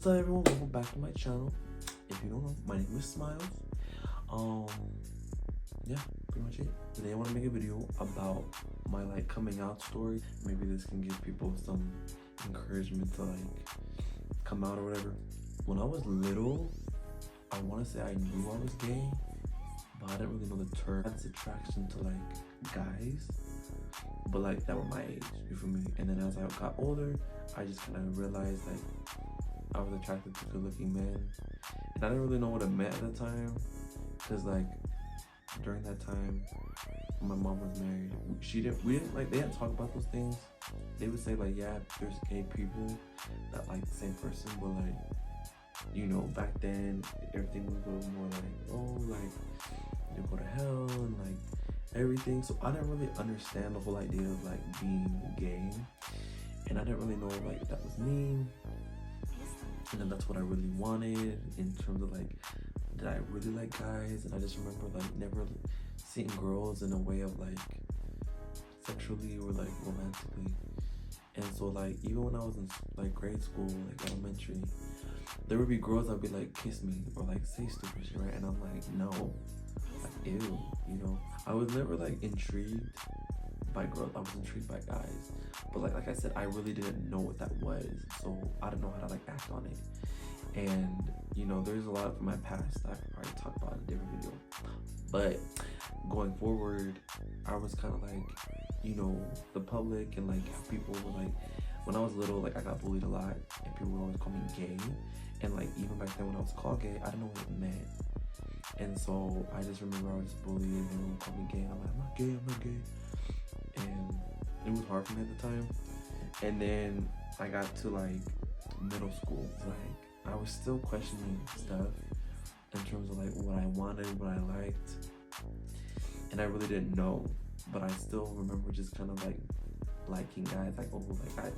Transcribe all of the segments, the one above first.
So everyone, welcome back to my channel. If you don't know, my name is Smiles. Um, yeah, pretty much it. Today I want to make a video about my coming out story. Maybe this can give people some encouragement to come out or whatever. When I was little, I want to say I knew I was gay, but I didn't really know the term. I had this attraction to guys, but that were my age. You feel me? And then as I got older, I just kind of realized I was attracted to good-looking men, and I didn't really know what it meant at the time, because during that time, my mom was married. They didn't talk about those things. They would say yeah, there's gay people that like the same person, but back then everything was a little more you go to hell and everything. So I didn't really understand the whole idea of being gay, and I didn't really know what that was mean. And then that's what I really wanted in terms of did I really like guys? And I just remember never seeing girls in a way of sexually or romantically. And so even when I was in grade school, elementary, there would be girls that would be kiss me or say stupid shit, right? And I'm no, ew, I was never intrigued by girls. I was intrigued by guys, but like I said, I really didn't know what that was, so I didn't know how to act on it. And there's a lot from my past that I could probably talk about in a different video, but going forward, I was kind of the public and how people were when I was little, I got bullied a lot and people would always call me gay. And even back then when I was called gay, I didn't know what it meant. And so I just remember I was bullied and they would call me gay. I'm I'm not gay, I'm not gay. And it was hard for me at the time. And then I got to middle school. I was still questioning stuff in terms of what I wanted, what I liked, and I really didn't know. But I still remember just kind of liking guys.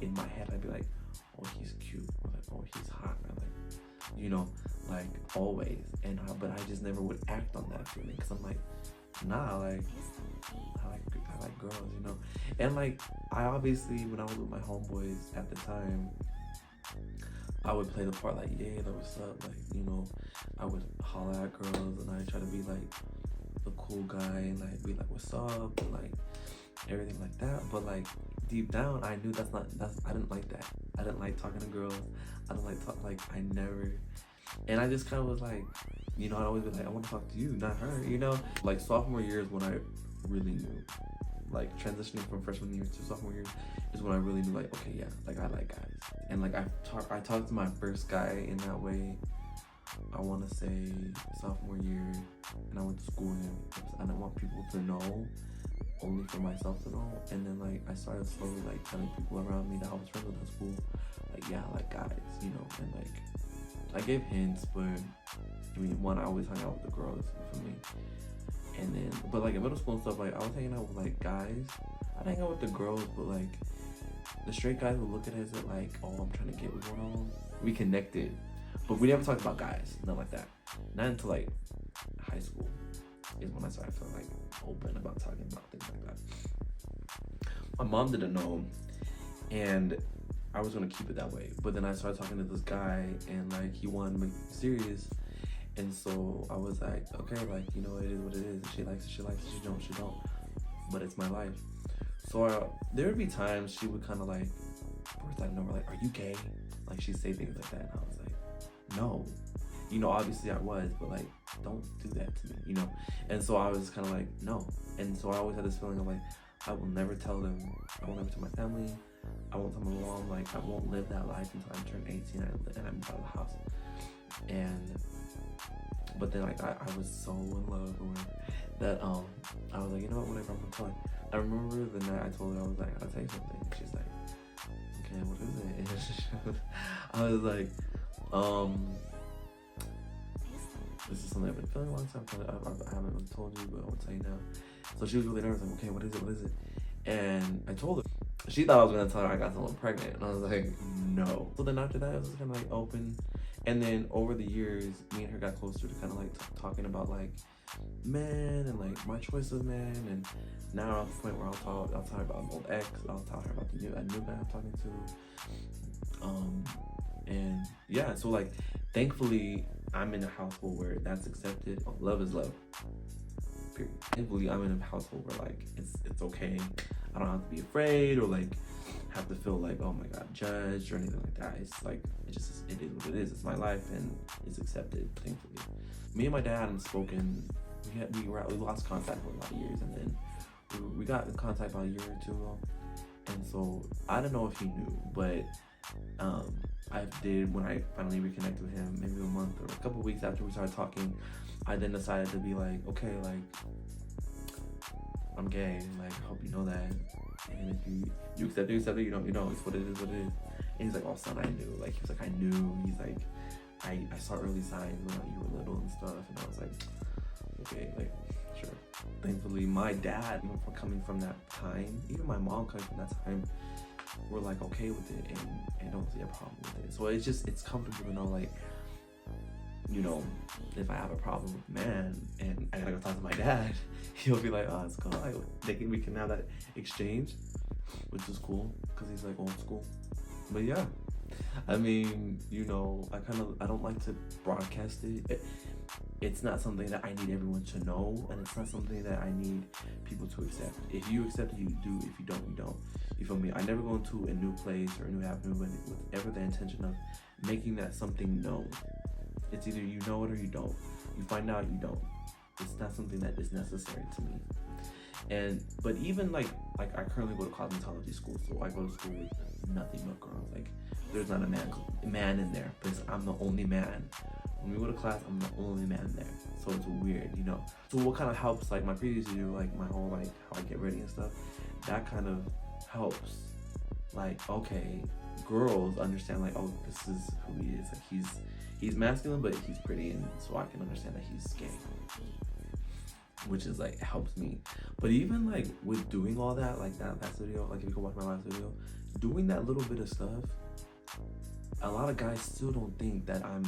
In my head I'd be oh, he's cute, or oh, he's hot, or always. And but I just never would act on that feeling, because I'm nah, I like girls, And I obviously, when I was with my homeboys at the time, I would play the part yeah, that was up, I would holler at girls and I try to be the cool guy and be what's up, and everything like that. But deep down I knew I didn't like that. I didn't like talking to girls. I didn't like I never. And I just kind of was I'd always be I want to talk to you, not her, sophomore year is when I really knew. Transitioning from freshman year to sophomore year is when I really knew okay, yeah, I like guys. And I talked to my first guy in that way, I want to say sophomore year, and I went to school with him. I didn't want people to know, only for myself to know. And then I started slowly telling people around me that I was friends with at school, yeah, I like guys, and I gave hints, but I always hung out with the girls, for me. And then, but in middle school and stuff, I was hanging out with guys. I'd hang out with the girls, but the straight guys would look at it as oh, I'm trying to get with one of them. We connected, but we never talked about guys, nothing like that. Not until high school is when I started feeling open about talking about things like that. My mom didn't know, and I was gonna keep it that way. But then I started talking to this guy, and he wanted to make me serious. And so I was okay, it is what it is. She likes it, she likes it, she don't. But it's my life. So there would be times she would kind of first I know her, are you gay? She'd say things like that, and I was no. Obviously I was, but don't do that to me, And so I was kind of no. And so I always had this feeling of I will never tell them. I won't never tell my family. I won't tell my mom. I won't live that life until I turn 18 and I move out of the house. But then I was so in love or whatever that I was you know what, whatever, I'm gonna tell her. I remember the night I told her, I was I'll tell you something. She's okay, what is it? And I was this is something I've been feeling a long time. I haven't really told you, but I will tell you now. So she was really nervous, okay, what is it? And I told her. She thought I was gonna tell her I got someone pregnant, and I was no. So then after that, it was kind of open. And then over the years, me and her got closer to kind of talking about men and my choice of men. And now I'm at the point where I'll tell her about an old ex. I'll tell her about a new guy I'm talking to. And yeah, so like thankfully I'm in a household where that's accepted. Love is love. Period. Thankfully I'm in a household where like it's okay. I don't have to be afraid or like have to feel like, oh my god, judged or anything like that. It's like it is what it is. It's my life and it's accepted, thankfully. Me and my dad hadn't spoken. We lost contact for a lot of years, and then we got in contact about a year or two ago. And so I don't know if he knew, but I did when I finally reconnected with him, maybe a month or a couple weeks after we started talking. I then decided to be like, okay, like I'm gay. Like I hope you know that. And if you accept it, you accept it. You don't. It's what it is. What it is. And he's like, oh son, I knew. Like he was like, I knew. He's like, I saw early signs when you were little and stuff. And I was like, okay, like sure. Thankfully, my dad, even for coming from that time, even my mom coming from that time, were like okay with it and don't see a problem with it. So it's comfortable to know like, you know, if I have a problem with man and I gotta go talk to my dad, he'll be like, oh, it's cool. We can have that exchange, which is cool because he's like old school. But yeah, I mean, you know, I don't like to broadcast it. It's not something that I need everyone to know, and it's not something that I need people to accept. If you accept it, you do. If you don't, you don't. You feel me? I never go into a new place or a new avenue with ever the intention of making that something known. It's either you know it or you don't. You find out, you don't. It's not something that is necessary to me. But even like I currently go to cosmetology school, so I go to school with nothing but girls. Like there's not a man in there because I'm the only man. When we go to class, I'm the only man there, so it's weird, you know. So what kind of helps, like my previous video, like my whole like how I get ready and stuff, that kind of helps. Like okay, girls understand like, oh, this is who he is. Like he's masculine, but he's pretty, and so I can understand that he's gay, which is like helps me. But even like with doing all that, like that last video, like if you go watch my last video, doing that little bit of stuff, a lot of guys still don't think that I'm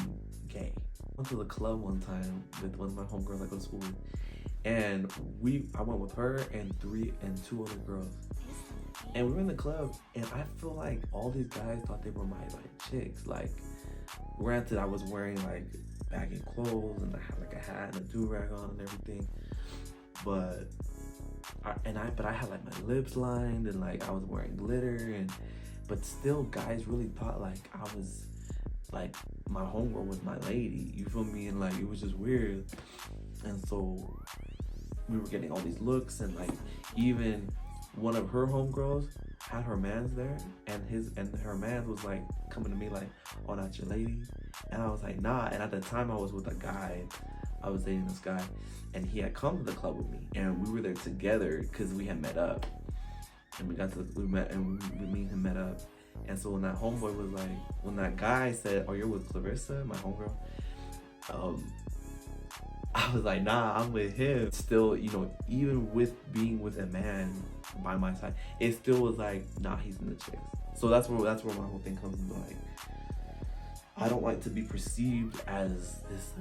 gay. I went to the club one time with one of my homegirls I go to school with, and I went with her and two other girls, and we were in the club, and I feel like all these guys thought they were my like chicks. Like granted, I was wearing like baggy clothes and I had like a hat and a do-rag on and everything, but I had like my lips lined and like I was wearing glitter, but still guys really thought like I was like my homegirl was my lady, you feel me? And like it was just weird. And so we were getting all these looks, and like even one of her homegirls had her mans there, and her man was like coming to me like, oh, not your lady? And I was like, nah. And at the time I was with a guy, I was dating this guy, and he had come to the club with me, and we were there together because we had met up, and me and him met up. And so when that homeboy was like, when that guy said, oh, you're with Clarissa, my homegirl, I was like, nah, I'm with him. Still, you know, even with being with a man by my side, it still was like, nah, he's in the chicks. So that's where my whole thing comes into like, I don't like to be perceived as this,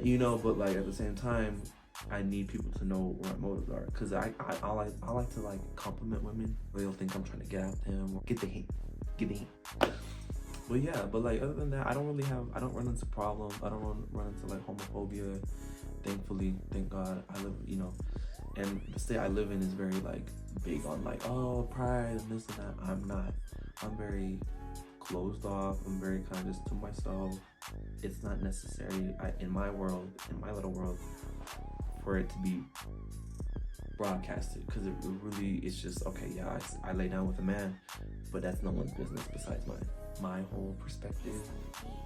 you know, but like at the same time, I need people to know what my motives are, because I like to like compliment women. They'll think I'm trying to get at them or get the hint. But yeah, but like other than that, I don't run into problems. I don't run into like homophobia. Thankfully, thank God, I live, you know, and the state I live in is very like big on like, oh, pride and this and that. I'm not. I'm very closed off. I'm very kind of just to myself. It's not necessary in my world, in my little world, for it to be broadcasted, because it really is just okay. Yeah, I lay down with a man, but that's no one's business besides mine. My whole perspective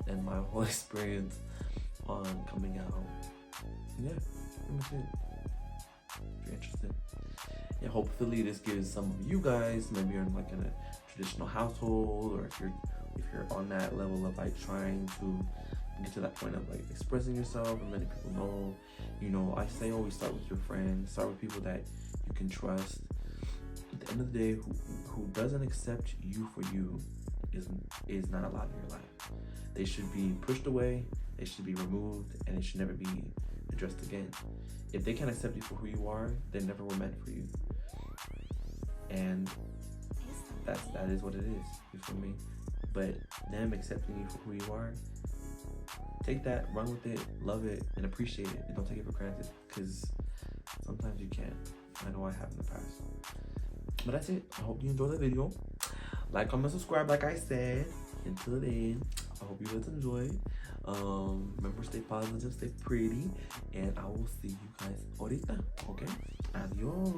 and my whole experience on coming out. Yeah, pretty much it. If you're interested, yeah, hopefully this gives some of you guys, maybe you're in like in a traditional household, or if you're on that level of like trying to get to that point of like expressing yourself and letting people know, you know, I say always start with your friends, start with people that you can trust. At the end of the day, who doesn't accept you for you is not allowed in your life. They should be pushed away, they should be removed, and they should never be addressed again. If they can't accept you for who you are, they never were meant for you. And that is what it is. You feel me? but them accepting you for who you are, take that, run with it, love it, and appreciate it, and don't take it for granted, because sometimes you can't. I know I have in the past. But that's it. I hope you enjoyed the video. Like, comment, subscribe, like I said. Until then, I hope you guys enjoyed. Remember, stay positive, stay pretty, and I will see you guys ahorita. Okay? Adios.